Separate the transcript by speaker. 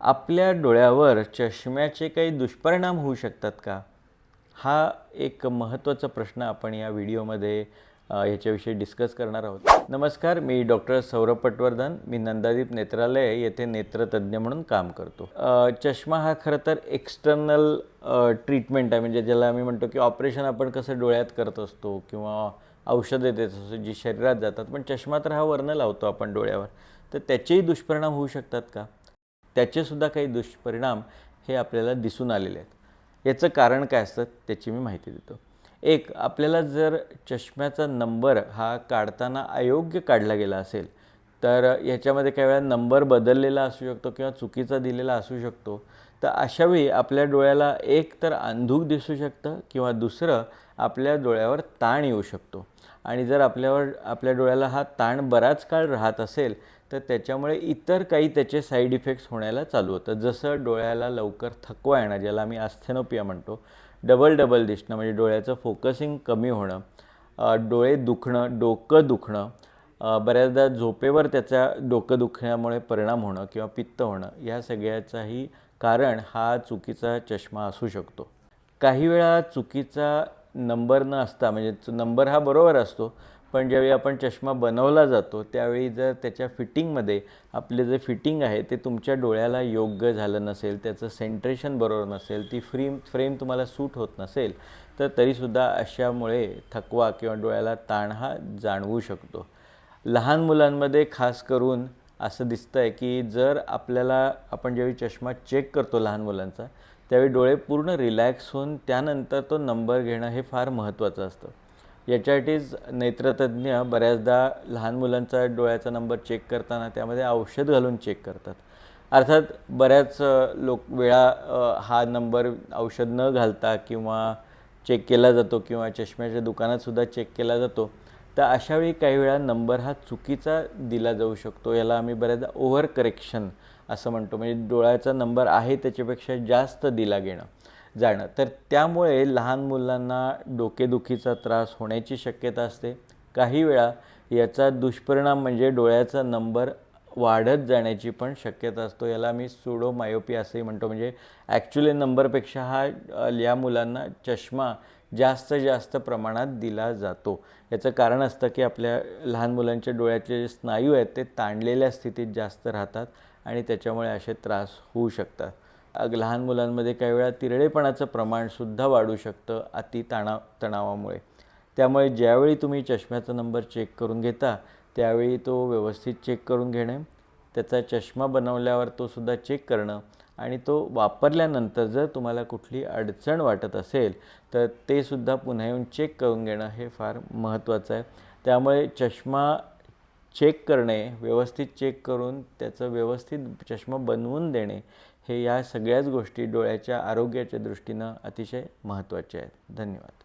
Speaker 1: आपल्या डोळ्यावर चष्म्याचे काही दुष्परिणाम होऊ शकतात का? हा एक महत्त्वाचा प्रश्न आपण या व्हिडिओमध्ये याच्याविषयी डिस्कस करणार आहोत. नमस्कार, मी डॉक्टर सौरभ पटवर्धन. मी नंदादीप नेत्रालय येथे नेत्रतज्ञ म्हणून काम करतो. चष्मा हा खरं तर एक्सटर्नल ट्रीटमेंट आहे, म्हणजे ज्याला आम्ही म्हणतो की ऑपरेशन आपण कसं डोळ्यात करत असतो किंवा औषधं देत असतो जी शरीरात जातात, पण चष्मा तर हा वरनं लावतो आपण डोळ्यावर. तर त्याचेही दुष्परिणाम होऊ शकतात का? त्याचेसुद्धा काही दुष्परिणाम हे आपल्याला दिसून आलेले आहेत. याचं कारण काय असतं त्याची मी माहिती देतो. एक, आपल्याला जर चष्म्याचा नंबर हा काढताना अयोग्य काढला गेला असेल तर याच्यामध्ये काही वेळा नंबर बदललेला असू शकतो किंवा चुकीचा दिलेला असू शकतो. तर अशावेळी आपल्या डोळ्याला एक तर अंधुक दिसू शकतं किंवा दुसरं आपल्या डोळ्यावर ताण येऊ शकतो. आणि जर आपल्या डोळ्याला हा ताण बराच काळ राहत असेल तर त्याच्यामुळे इतर काही त्याचे साईड इफेक्ट्स होण्याला चालू होतं. जसं डोळ्याला लवकर थकवा येणं, ज्याला आम्ही आस्थेनोपिया म्हणतो, डबल दिसणं म्हणजे डोळ्याचं फोकसिंग कमी होणं, डोळे दुखणं, डोकं दुखणं, बऱ्याचदा झोपेवर त्याच्या डोकं दुखण्यामुळे परिणाम होणं किंवा पित्त होणं, या सगळ्याचाही कारण हा चुकीचा चष्मा असू शकतो. काही वेळा चुकीचा नंबर न असता, म्हणजे नंबर हा बरोबर असतो, पण ज्यावेळी आपण चष्मा बनवला जातो त्यावेळी जर त्याच्या फिटिंगमध्ये आपले जे फिटिंग आहे ते तुमच्या डोळ्याला योग्य झालं नसेल, त्याचं सेंट्रेशन बरोबर नसेल, ती फ्रेम तुम्हाला सूट होत नसेल, तर तरीसुद्धा अशामुळे थकवा किंवा डोळ्याला ताण हा जाणवू शकतो. लहान मुलांमध्ये खास करून असं दिसतं आहे की जर आपण ज्यावेळी चष्मा चेक करतो लहान मुलांचा, त्यावेळी डोळे पूर्ण रिलॅक्स होऊन त्यानंतर तो नंबर घेणं हे फार महत्त्वाचं असतं. याच्यासाठीच नेत्रतज्ञ बऱ्याचदा लहान मुलांचा डोळ्याचा नंबर चेक करताना त्यामध्ये औषध घालून चेक करतात. अर्थात बऱ्याच हा नंबर औषध न घालता किंवा चेक केला जातो किंवा चष्म्याच्या दुकानातसुद्धा चेक केला जातो. तर अशावेळी काही वेळा नंबर हा चुकीचा दिला जाऊ शकतो. याला आम्ही बऱ्याचदा ओव्हर करेक्शन असं म्हणतो, म्हणजे डोळ्याचा नंबर आहे त्याच्यापेक्षा जास्त दिला जाणं. तर त्यामुळे लहान मुलांना डोकेदुखीचा त्रास होण्याची शक्यता असते. काही वेळा याचा दुष्परिणाम म्हणजे डोळ्याचा नंबर वाढत जाण्याची पण शक्यता असतो. याला आम्ही सुडो मायोपिया असंही म्हणतो, म्हणजे ॲक्च्युली नंबरपेक्षा या मुलांना चष्मा जास्त प्रमाणात दिला जातो. याचं कारण असतं की आपल्या लहान मुलांच्या डोळ्याचे जे स्नायू आहेत ते ताणलेल्या स्थितीत जास्त राहतात आणि त्याच्यामुळे असे त्रास होऊ शकतात. लहान मुलांमध्ये काही वेळा तिरळेपणाचं प्रमाणसुद्धा वाढू शकतं तणावामुळे. त्यामुळे ज्यावेळी तुम्ही चष्म्याचा नंबर चेक करून घेता त्यावेळी तो व्यवस्थित चेक करून घेणे, त्याचा चष्मा बनवल्यावर तो सुद्धा चेक करणं आणि तो वापरल्यानंतर जर तुम्हाला कुठली अडचण वाटत असेल तर ते सुद्धा पुन्हा येऊन चेक करून घेणं हे फार महत्त्वाचं आहे. त्यामुळे चष्मा चेक करणे, व्यवस्थित चेक करून त्याचं व्यवस्थित चष्मा बनवून देणे, हे या सगळ्याच गोष्टी डोळ्याच्या आरोग्याच्या दृष्टीनं अतिशय महत्त्वाच्या आहेत. धन्यवाद.